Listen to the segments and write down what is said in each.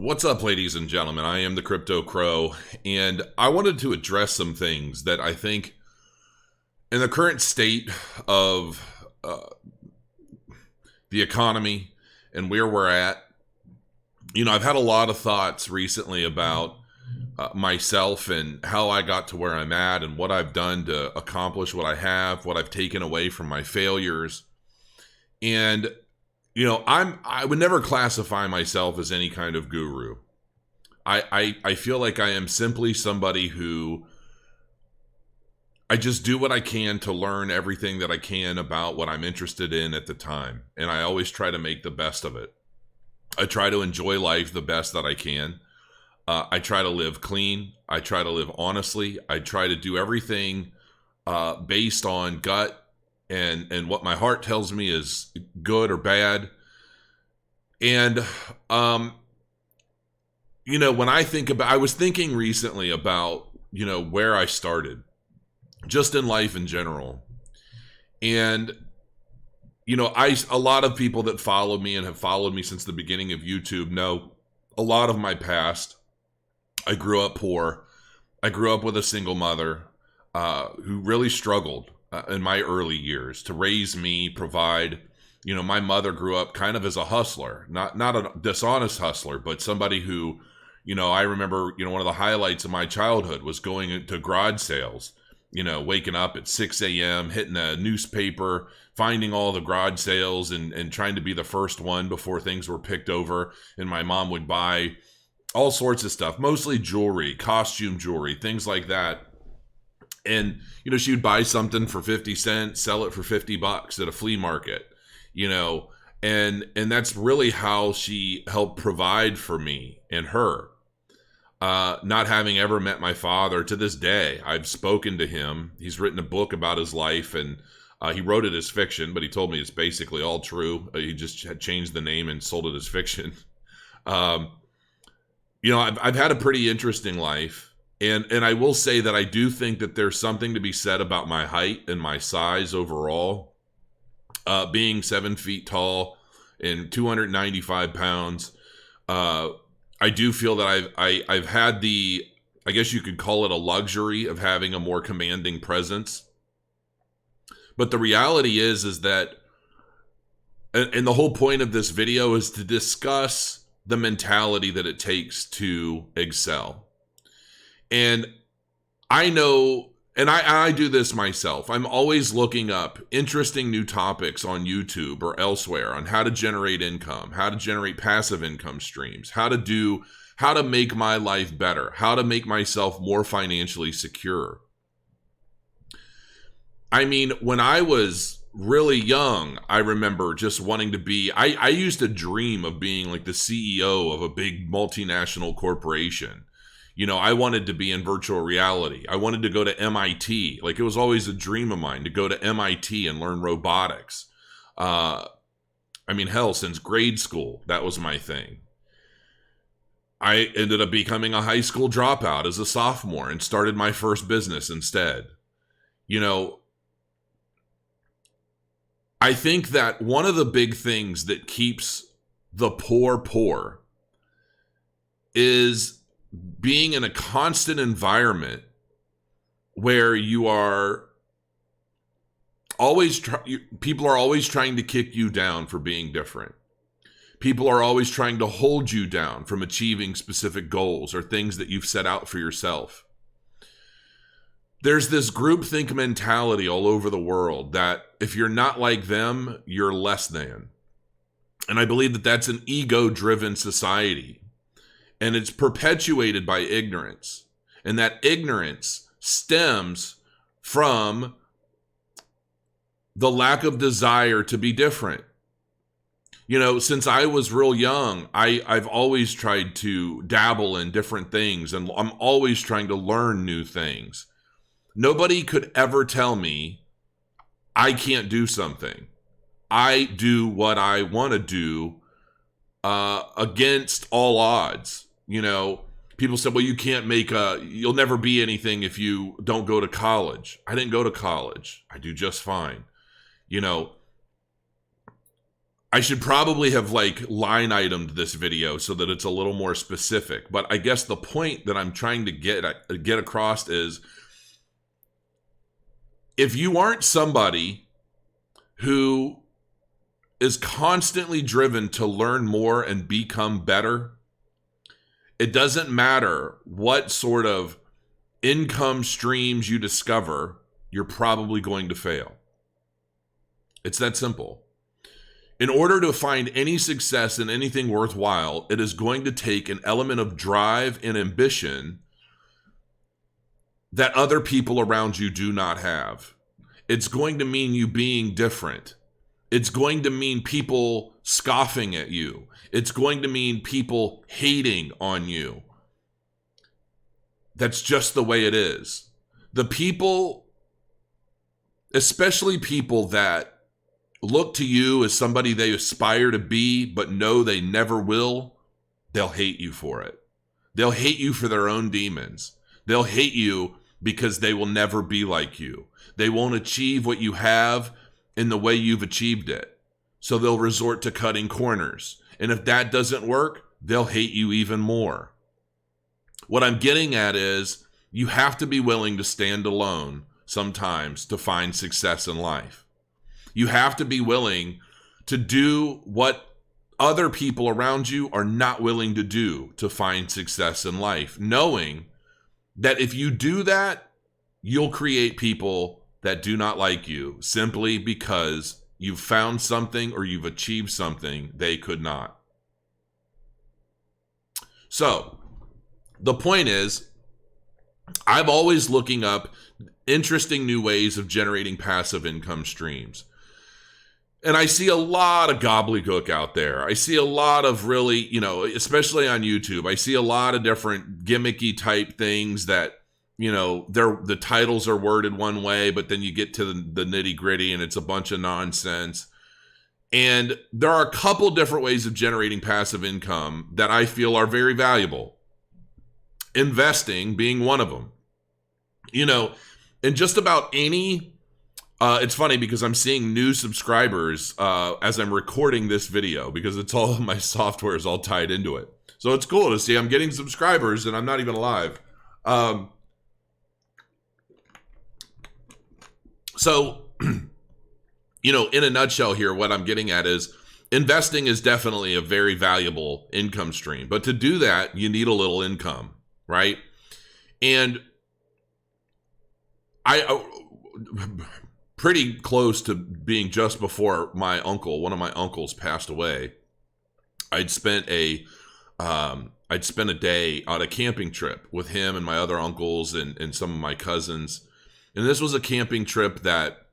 What's up, ladies and gentlemen? I am the Crypto Crow, and I wanted to address some things that I think in the current state of the economy and where we're at. I've had a lot of thoughts recently about myself and how I got to where I'm at and what I've done to accomplish what I have, what I've taken away from my failures. And I would never classify myself as any kind of guru. I feel like I am simply somebody who I just do what I can to learn everything that I can about what I'm interested in at the time. And I always try to make the best of it. I try to enjoy life the best that I can. I try to live clean. I try to live honestly. I try to do everything based on gut and what my heart tells me is good or bad. And, when I was thinking recently about, where I started, just in life in general. And, a lot of people that follow me and have followed me since the beginning of YouTube know a lot of my past. I grew up poor. I grew up with a single mother who really struggled in my early years to raise me, provide. My mother grew up kind of as a hustler, not a dishonest hustler, but somebody who, I remember, one of the highlights of my childhood was going into garage sales, waking up at 6 a.m., hitting a newspaper, finding all the garage sales and trying to be the first one before things were picked over. And my mom would buy all sorts of stuff, mostly jewelry, costume jewelry, things like that. And, she would buy something for 50 cents, sell it for $50 at a flea market, and that's really how she helped provide for me and her. Not having ever met my father to this day, I've spoken to him. He's written a book about his life, and he wrote it as fiction, but he told me it's basically all true. He just had changed the name and sold it as fiction. I've had a pretty interesting life. And I will say that I do think that there's something to be said about my height and my size overall. Being 7 feet tall and 295 pounds, I do feel that I've had the, I guess you could call it a luxury of having a more commanding presence. But the reality is that, and the whole point of this video is to discuss the mentality that it takes to excel. And I know, and I do this myself, I'm always looking up interesting new topics on YouTube or elsewhere on how to generate income, how to generate passive income streams, how to make my life better, how to make myself more financially secure. I mean, when I was really young, I remember just wanting to be, I used to dream of being like the CEO of a big multinational corporation. I wanted to be in virtual reality. I wanted to go to MIT. Like, it was always a dream of mine to go to MIT and learn robotics. Hell, since grade school, that was my thing. I ended up becoming a high school dropout as a sophomore and started my first business instead. I think that one of the big things that keeps the poor is being in a constant environment where you are always, people are always trying to kick you down for being different. People are always trying to hold you down from achieving specific goals or things that you've set out for yourself. There's this groupthink mentality all over the world that if you're not like them, you're less than. And I believe that that's an ego-driven society. And it's perpetuated by ignorance. And that ignorance stems from the lack of desire to be different. Since I was real young, I've always tried to dabble in different things. And I'm always trying to learn new things. Nobody could ever tell me I can't do something. I do what I want to do against all odds. People said, well, you'll never be anything if you don't go to college. I didn't go to college. I do just fine. I should probably have like line itemed this video so that it's a little more specific. But I guess the point that I'm trying to get across is, if you aren't somebody who is constantly driven to learn more and become better, it doesn't matter what sort of income streams you discover, you're probably going to fail. It's that simple. In order to find any success in anything worthwhile, it is going to take an element of drive and ambition that other people around you do not have. It's going to mean you being different. It's going to mean people scoffing at you. It's going to mean people hating on you. That's just the way it is. The people, especially people that look to you as somebody they aspire to be, but know they never will, they'll hate you for it. They'll hate you for their own demons. They'll hate you because they will never be like you. They won't achieve what you have in the way you've achieved it. So they'll resort to cutting corners. And if that doesn't work, they'll hate you even more. What I'm getting at is, you have to be willing to stand alone sometimes to find success in life. You have to be willing to do what other people around you are not willing to do to find success in life, knowing that if you do that, you'll create people that do not like you simply because you've found something or you've achieved something they could not. So, the point is, I'm always looking up interesting new ways of generating passive income streams. And I see a lot of gobbledygook out there. I see a lot of really, especially on YouTube, I see a lot of different gimmicky type things that, the titles are worded one way, but then you get to the nitty gritty and it's a bunch of nonsense. And there are a couple different ways of generating passive income that I feel are very valuable. Investing being one of them. In just about any, it's funny because I'm seeing new subscribers as I'm recording this video, because it's all my software is all tied into it. So it's cool to see I'm getting subscribers and I'm not even live. So, in a nutshell here, what I'm getting at is, investing is definitely a very valuable income stream. But to do that, you need a little income, right? And I pretty close to being just before one of my uncles passed away, I'd spent a day on a camping trip with him and my other uncles and some of my cousins. And this was a camping trip that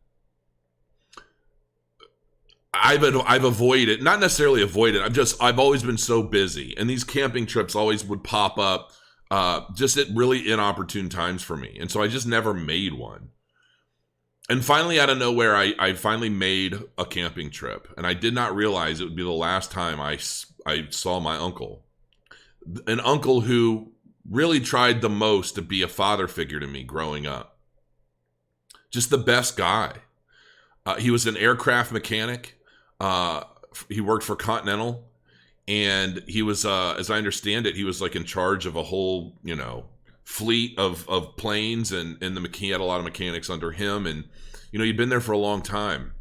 I've avoided, not necessarily avoided. I've always been so busy, and these camping trips always would pop up just at really inopportune times for me. And so I just never made one. And finally, out of nowhere, I finally made a camping trip, and I did not realize it would be the last time I saw my uncle. An uncle who really tried the most to be a father figure to me growing up. Just the best guy. He was an aircraft mechanic. He worked for Continental, and he was, as I understand it, he was like in charge of a whole, fleet of planes, and he had a lot of mechanics under him, and he'd been there for a long time.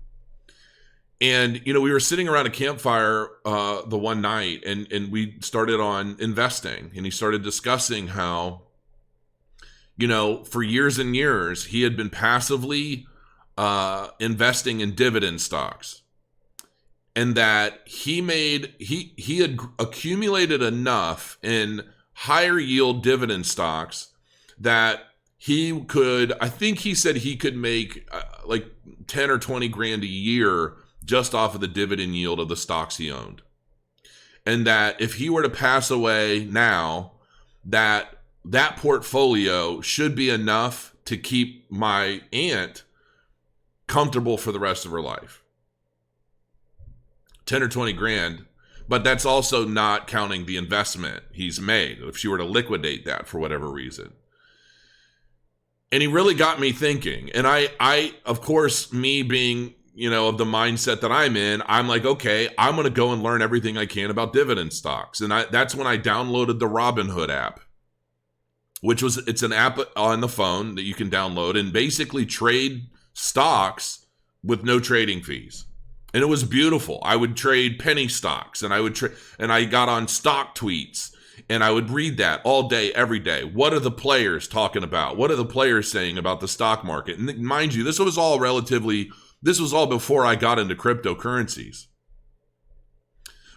And we were sitting around a campfire the one night, and we started on investing, and he started discussing how, for years and years, he had been passively investing in dividend stocks, and that he had accumulated enough in higher yield dividend stocks that he could, I think he said he could make like 10 or 20 grand a year just off of the dividend yield of the stocks he owned. And that if he were to pass away now, that portfolio should be enough to keep my aunt comfortable for the rest of her life. 10 or 20 grand, but that's also not counting the investment he's made if she were to liquidate that for whatever reason. And he really got me thinking. And I of course, me being, of the mindset that I'm in, I'm like, okay, I'm going to go and learn everything I can about dividend stocks. And that's when I downloaded the RobinHood app, it's an app on the phone that you can download and basically trade stocks with no trading fees. And it was beautiful. I would trade penny stocks, and I got on stock tweets, and I would read that all day, every day. What are the players talking about? What are the players saying about the stock market? And mind you, this was all before I got into cryptocurrencies.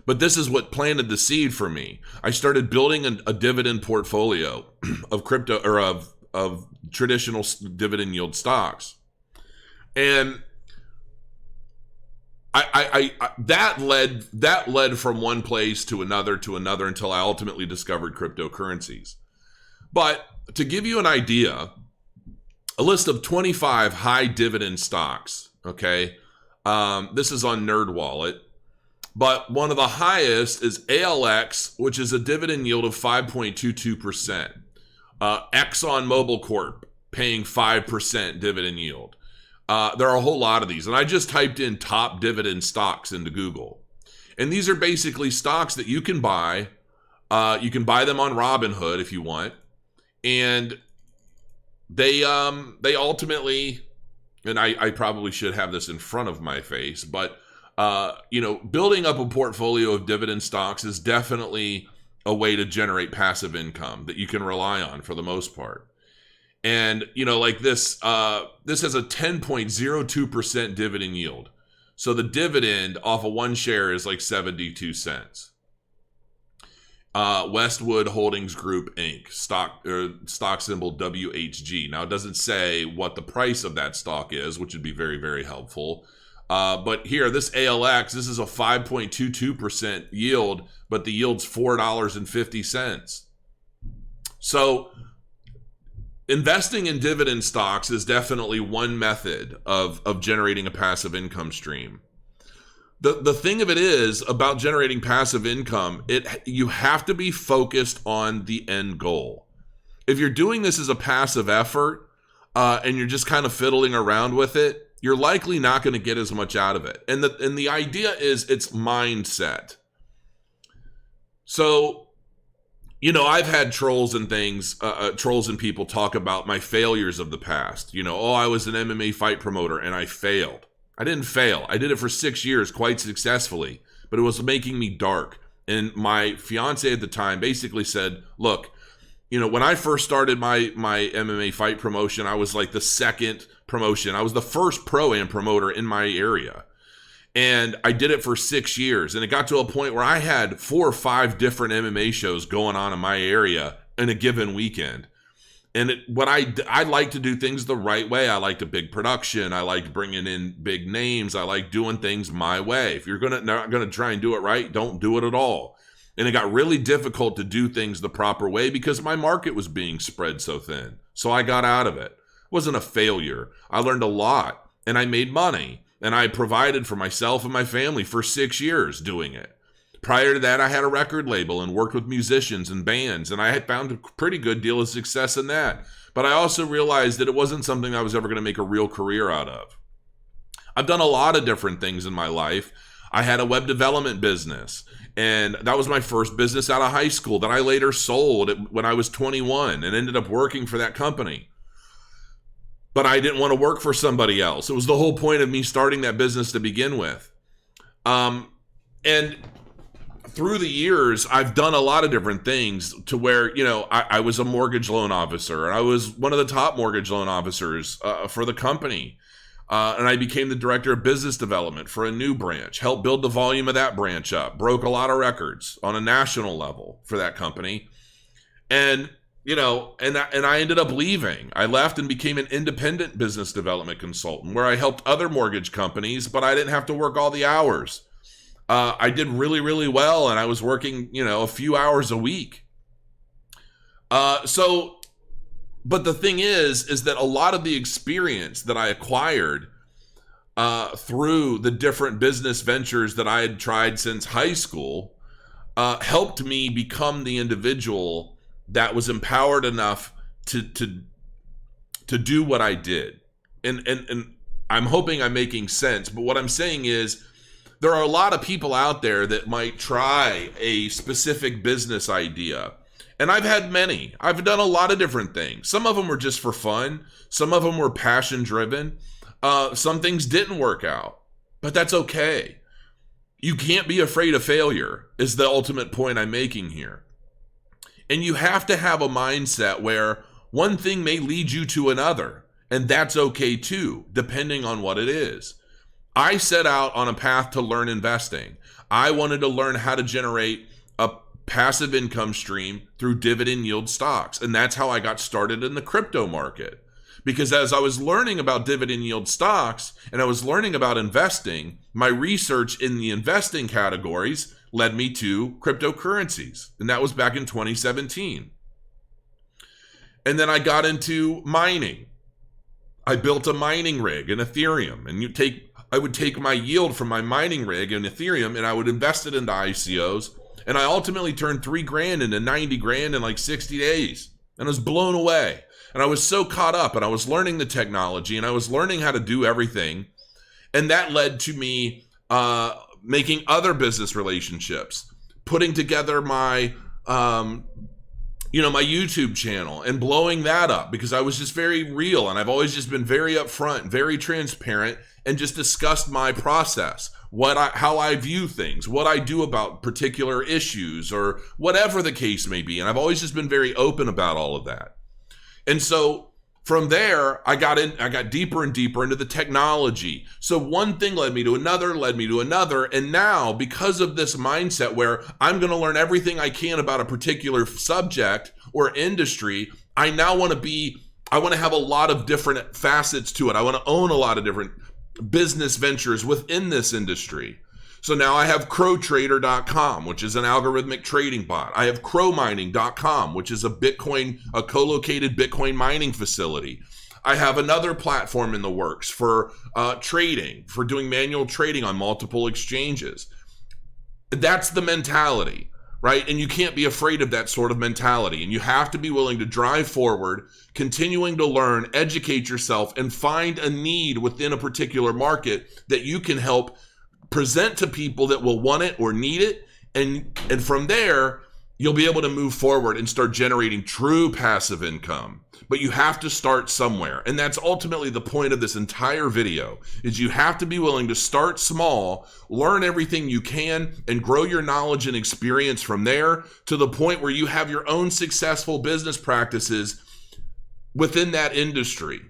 But this is what planted the seed for me. I started building a dividend portfolio of crypto, or of traditional dividend yield stocks. And that led from one place to another until I ultimately discovered cryptocurrencies. But to give you an idea, a list of 25 high dividend stocks. Okay, this is on NerdWallet, but one of the highest is ALX, which is a dividend yield of 5.22%. ExxonMobil Corp paying 5% dividend yield. There are a whole lot of these, and I just typed in top dividend stocks into Google, and these are basically stocks that you can buy. You can buy them on Robinhood if you want, and they ultimately, and I probably should have this in front of my face, but building up a portfolio of dividend stocks is definitely a way to generate passive income that you can rely on for the most part. And, like this has a 10.02% dividend yield. So the dividend off of one share is like 72 cents. Westwood Holdings Group, Inc., stock symbol WHG. Now, it doesn't say what the price of that stock is, which would be very, very helpful. But here, this ALX, this is a 5.22% yield, but the yield's $4.50. So investing in dividend stocks is definitely one method of generating a passive income stream. The thing of it is about generating passive income, you have to be focused on the end goal. If you're doing this as a passive effort and you're just kind of fiddling around with it, you're likely not going to get as much out of it. And the idea is it's mindset. So, I've had trolls and people talk about my failures of the past. I was an MMA fight promoter and I failed. I didn't fail. I did it for 6 years quite successfully, but it was making me dark. And my fiance at the time basically said, look, when I first started my MMA fight promotion, I was like the second promotion. I was the first pro-am promoter in my area. And I did it for 6 years. And it got to a point where I had 4 or 5 different MMA shows going on in my area in a given weekend. And I like to do things the right way. I like a big production. I like bringing in big names. I like doing things my way. If you're not gonna try and do it right, don't do it at all. And it got really difficult to do things the proper way because my market was being spread so thin. So I got out of it. It wasn't a failure. I learned a lot and I made money and I provided for myself and my family for 6 years doing it. Prior to that, I had a record label and worked with musicians and bands, and I had found a pretty good deal of success in that. But I also realized that it wasn't something I was ever going to make a real career out of. I've done a lot of different things in my life. I had a web development business, and that was my first business out of high school that I later sold when I was 21 and ended up working for that company. But I didn't want to work for somebody else. It was the whole point of me starting that business to begin with. And through the years, I've done a lot of different things to where, I was a mortgage loan officer. And I was one of the top mortgage loan officers for the company. And I became the director of business development for a new branch, helped build the volume of that branch up, broke a lot of records on a national level for that company. And, and I ended up leaving. I left and became an independent business development consultant where I helped other mortgage companies, but I didn't have to work all the hours. I did really, really well, and I was working, a few hours a week. But the thing is that a lot of the experience that I acquired through the different business ventures that I had tried since high school helped me become the individual that was empowered enough to do what I did. And I'm hoping I'm making sense, but what I'm saying is there are a lot of people out there that might try a specific business idea. And I've had many. I've done a lot of different things. Some of them were just for fun. Some of them were passion driven. Some things didn't work out, but that's okay. You can't be afraid of failure is the ultimate point I'm making here. And you have to have a mindset where one thing may lead you to another, and that's okay too, depending on what it is. I set out on a path to learn investing. I wanted to learn how to generate a passive income stream through dividend yield stocks. And that's how I got started in the crypto market. Because as I was learning about dividend yield stocks and I was learning about investing, my research in the investing categories led me to cryptocurrencies. And that was back in 2017. And then I got into mining. I built a mining rig in Ethereum. And I would take my yield from my mining rig in Ethereum and I would invest it into ICOs. And I ultimately turned $3,000 into $90,000 in like 60 days. And I was blown away. And I was so caught up and I was learning the technology and I was learning how to do everything. And that led to me making other business relationships, putting together my, my YouTube channel and blowing that up because I was just very real. And I've always just been very upfront, very transparent, and just discussed my process. How I view things, what I do about particular issues or whatever the case may be. And I've always just been very open about all of that. And so from there, I got deeper and deeper into the technology. So one thing led me to another. And now because of this mindset where I'm going to learn everything I can about a particular subject or industry, I want to have a lot of different facets to it. I want to own a lot of different business ventures within this industry. So now I have crowtrader.com, which is an algorithmic trading bot. I have crowmining.com, which is a co-located Bitcoin mining facility. I have another platform in the works for trading, for doing manual trading on multiple exchanges. That's the mentality, right? And you can't be afraid of that sort of mentality. And you have to be willing to drive forward, continuing to learn, educate yourself, and find a need within a particular market that you can help present to people that will want it or need it. And from there, you'll be able to move forward and start generating true passive income. But you have to start somewhere. And that's ultimately the point of this entire video, is you have to be willing to start small, learn everything you can, and grow your knowledge and experience from there to the point where you have your own successful business practices within that industry.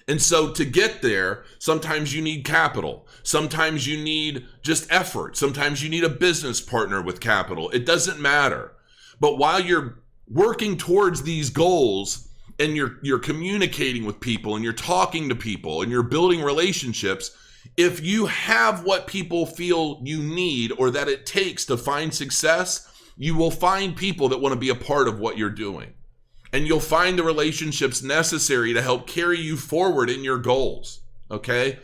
And so to get there, sometimes you need capital. Sometimes you need just effort. Sometimes you need a business partner with capital. It doesn't matter. But while you're working towards these goals and you're communicating with people and you're talking to people and you're building relationships, if you have what people feel you need or that it takes to find success, you will find people that want to be a part of what you're doing. And you'll find the relationships necessary to help carry you forward in your goals, okay?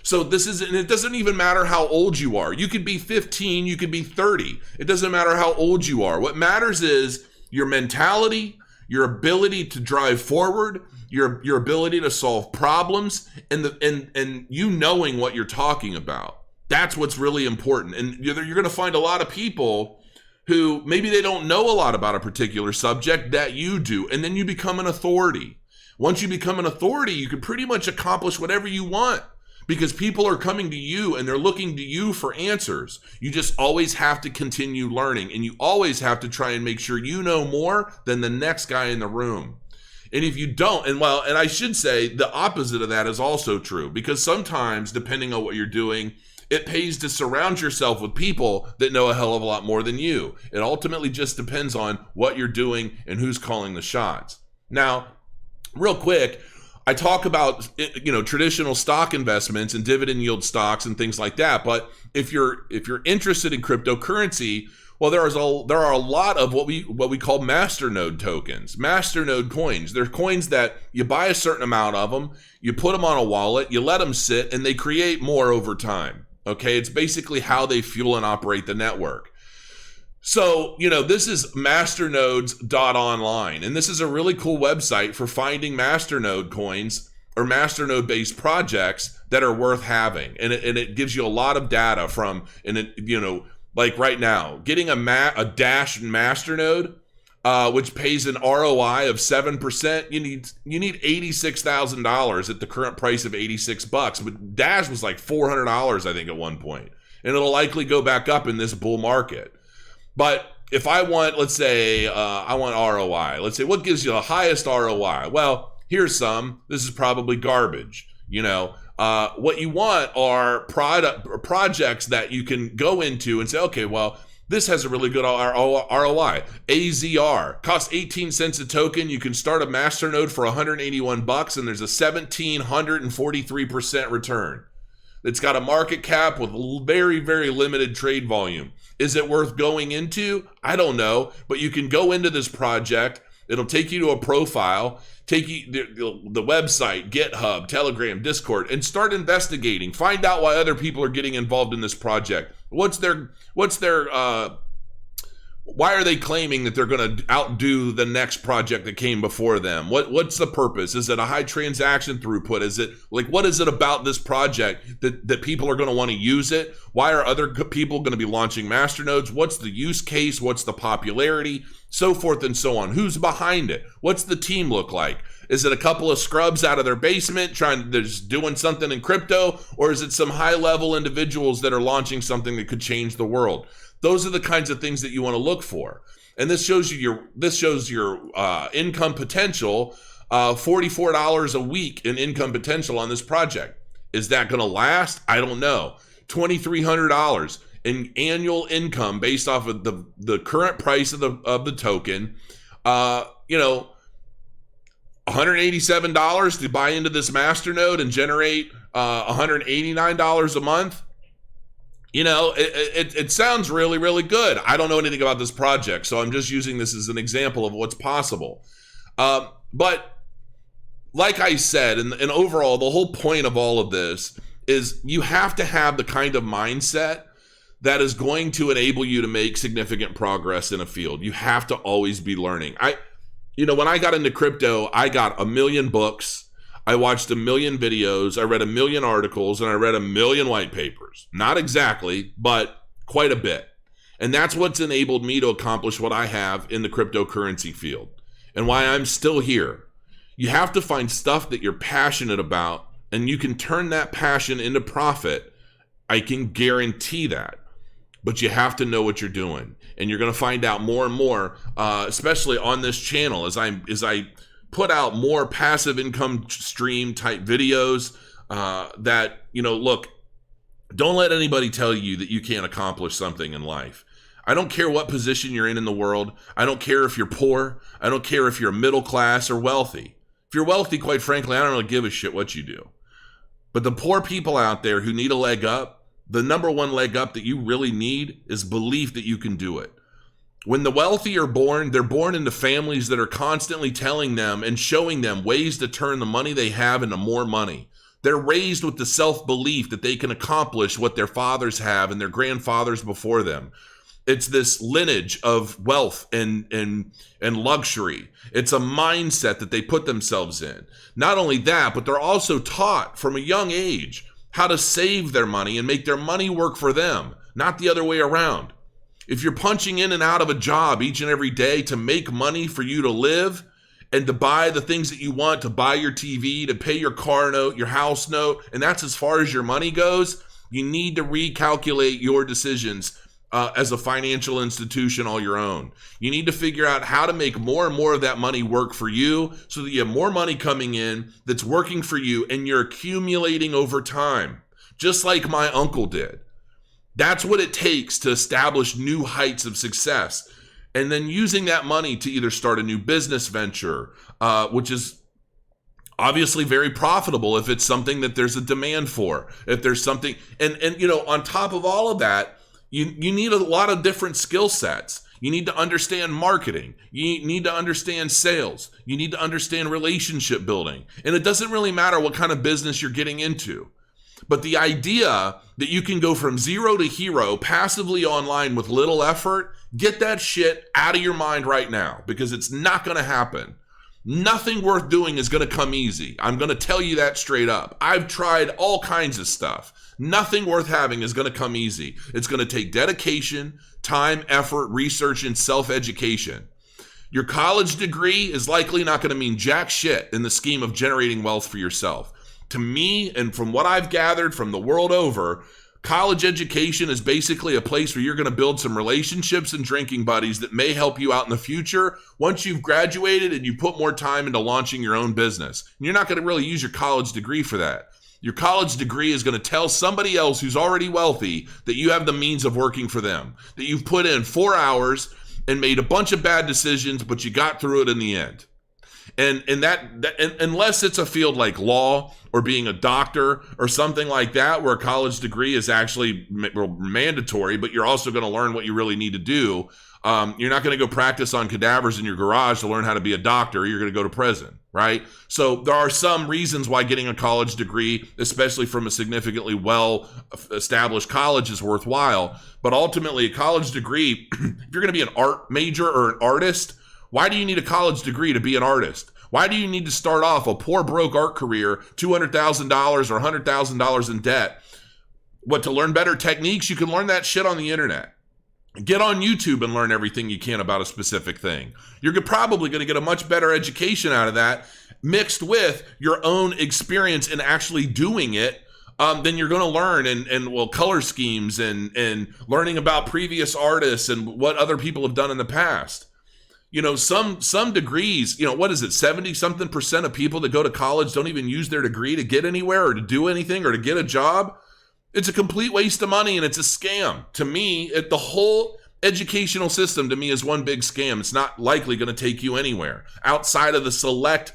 So and it doesn't even matter how old you are. You could be 15, you could be 30. It doesn't matter how old you are. What matters is your mentality, your ability to drive forward, your ability to solve problems, and you knowing what you're talking about. That's what's really important. And you're going to find a lot of people who maybe they don't know a lot about a particular subject that you do, and then you become an authority. Once you become an authority, you can pretty much accomplish whatever you want because people are coming to you and they're looking to you for answers. You just always have to continue learning, and you always have to try and make sure you know more than the next guy in the room. And if you don't, and I should say the opposite of that is also true, because sometimes, depending on what you're doing, it pays to surround yourself with people that know a hell of a lot more than you. It ultimately just depends on what you're doing and who's calling the shots. Now, real quick, I talk about, traditional stock investments and dividend yield stocks and things like that. But if you're interested in cryptocurrency, well, there are a lot of what we call masternode tokens, masternode coins. They're coins that you buy a certain amount of them, you put them on a wallet, you let them sit, and they create more over time. Okay, it's basically how they fuel and operate the network. So, this is masternodes.online, and this is a really cool website for finding masternode coins or masternode-based projects that are worth having. And it gives you a lot of data from, and it, you know, like right now, getting a Dash masternode, which pays an ROI of 7%, you need $86,000 at the current price of $86. But Dash was like $400, I think, at one point, and it'll likely go back up in this bull market. But if I want, let's say, I want ROI. Let's say, what gives you the highest ROI? Well, here's some. This is probably garbage. You know, what you want are projects that you can go into and say, okay, well, this has a really good ROI. AZR costs 18 cents a token. You can start a masternode for $181, and there's a 1,743% return. It's got a market cap with very, very limited trade volume. Is it worth going into? I don't know, but you can go into this project. It'll take you to a profile, take you the website, GitHub, Telegram, Discord, and start investigating. Find out why other people are getting involved in this project. Why are they claiming that they're going to outdo the next project that came before them? What's the purpose? Is it a high transaction throughput? Is it like, what is it about this project that people are going to want to use it? Why are other people going to be launching masternodes? What's the use case? What's the popularity? So forth and so on. Who's behind it? What's the team look like? Is it a couple of scrubs out of their basement they're just doing something in crypto? Or is it some high-level individuals that are launching something that could change the world? Those are the kinds of things that you want to look for. And this shows your income potential, $44 a week in income potential on this project. Is that going to last? I don't know. $2,300 in annual income based off of the current price of the token. $187 to buy into this masternode and generate $189 a month. You know, it sounds really, really good. I don't know anything about this project, so I'm just using this as an example of what's possible. But like I said, and overall, the whole point of all of this is you have to have the kind of mindset that is going to enable you to make significant progress in a field. You have to always be learning. When I got into crypto, I got 1 million books. I watched 1 million videos, I read 1 million articles, and I read 1 million white papers. Not exactly, but quite a bit. And that's what's enabled me to accomplish what I have in the cryptocurrency field and why I'm still here. You have to find stuff that you're passionate about, and you can turn that passion into profit. I can guarantee that. But you have to know what you're doing. And you're going to find out more and more, especially on this channel, as I put out more passive income stream type videos look, don't let anybody tell you that you can't accomplish something in life. I don't care what position you're in the world. I don't care if you're poor. I don't care if you're middle class or wealthy. If you're wealthy, quite frankly, I don't really give a shit what you do. But the poor people out there who need a leg up, the number one leg up that you really need is belief that you can do it. When the wealthy are born, they're born into families that are constantly telling them and showing them ways to turn the money they have into more money. They're raised with the self-belief that they can accomplish what their fathers have and their grandfathers before them. It's this lineage of wealth and luxury. It's a mindset that they put themselves in. Not only that, but they're also taught from a young age how to save their money and make their money work for them, not the other way around. If you're punching in and out of a job each and every day to make money for you to live and to buy the things that you want, to buy your TV, to pay your car note, your house note, and that's as far as your money goes, you need to recalculate your decisions as a financial institution all your own. You need to figure out how to make more and more of that money work for you so that you have more money coming in that's working for you and you're accumulating over time, just like my uncle did. That's what it takes to establish new heights of success. And then using that money to either start a new business venture, which is obviously very profitable if it's something that there's a demand for. If there's something, and on top of all of that, you need a lot of different skill sets. You need to understand marketing. You need to understand sales. You need to understand relationship building. And it doesn't really matter what kind of business you're getting into. But the idea that you can go from zero to hero passively online with little effort, get that shit out of your mind right now, because it's not going to happen. Nothing worth doing is going to come easy. I'm going to tell you that straight up. I've tried all kinds of stuff. Nothing worth having is going to come easy. It's going to take dedication, time, effort, research, and self-education. Your college degree is likely not going to mean jack shit in the scheme of generating wealth for yourself. To me, and from what I've gathered from the world over, college education is basically a place where you're going to build some relationships and drinking buddies that may help you out in the future once you've graduated and you put more time into launching your own business. And you're not going to really use your college degree for that. Your college degree is going to tell somebody else who's already wealthy that you have the means of working for them, that you've put in 4 hours and made a bunch of bad decisions, but you got through it in the end. And unless it's a field like law or being a doctor or something like that, where a college degree is actually mandatory, but you're also going to learn what you really need to do. You're not going to go practice on cadavers in your garage to learn how to be a doctor. You're going to go to prison, right? So there are some reasons why getting a college degree, especially from a significantly well-established college, is worthwhile. But ultimately, a college degree, if you're going to be an art major or an artist, why do you need a college degree to be an artist? Why do you need to start off a poor broke art career, $200,000 or $100,000 in debt? What, to learn better techniques? You can learn that shit on the internet. Get on YouTube and learn everything you can about a specific thing. You're probably going to get a much better education out of that, mixed with your own experience in actually doing it, than you're going to learn and color schemes and learning about previous artists and what other people have done in the past. You know, some degrees, you know, what is it, 70-something% of people that go to college don't even use their degree to get anywhere or to do anything or to get a job. It's a complete waste of money and it's a scam. To me, the whole educational system to me is one big scam. It's not likely going to take you anywhere outside of the select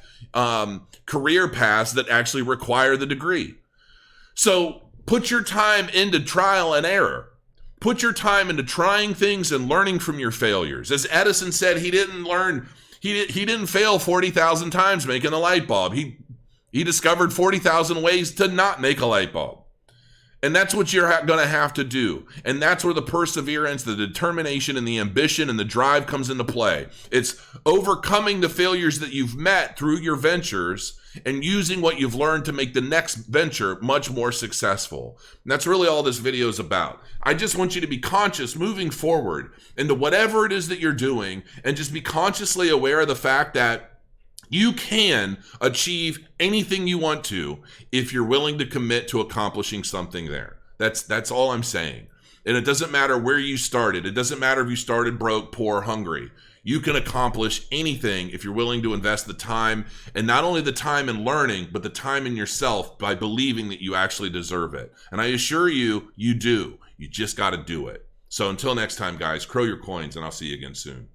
career paths that actually require the degree. So put your time into trial and error. Put your time into trying things and learning from your failures. As Edison said, he didn't fail 40,000 times making a light bulb. He discovered 40,000 ways to not make a light bulb. And that's what you're going to have to do. And that's where the perseverance, the determination, and the ambition and the drive comes into play. It's overcoming the failures that you've met through your ventures and using what you've learned to make the next venture much more successful. And that's really all this video is about. I just want you to be conscious moving forward into whatever it is that you're doing, and just be consciously aware of the fact that you can achieve anything you want to if you're willing to commit to accomplishing something there. That's all I'm saying. And it doesn't matter where you started. It doesn't matter if you started broke, poor, hungry. You can accomplish anything if you're willing to invest the time, and not only the time in learning, but the time in yourself by believing that you actually deserve it. And I assure you, you do. You just got to do it. So until next time, guys, crow your coins, and I'll see you again soon.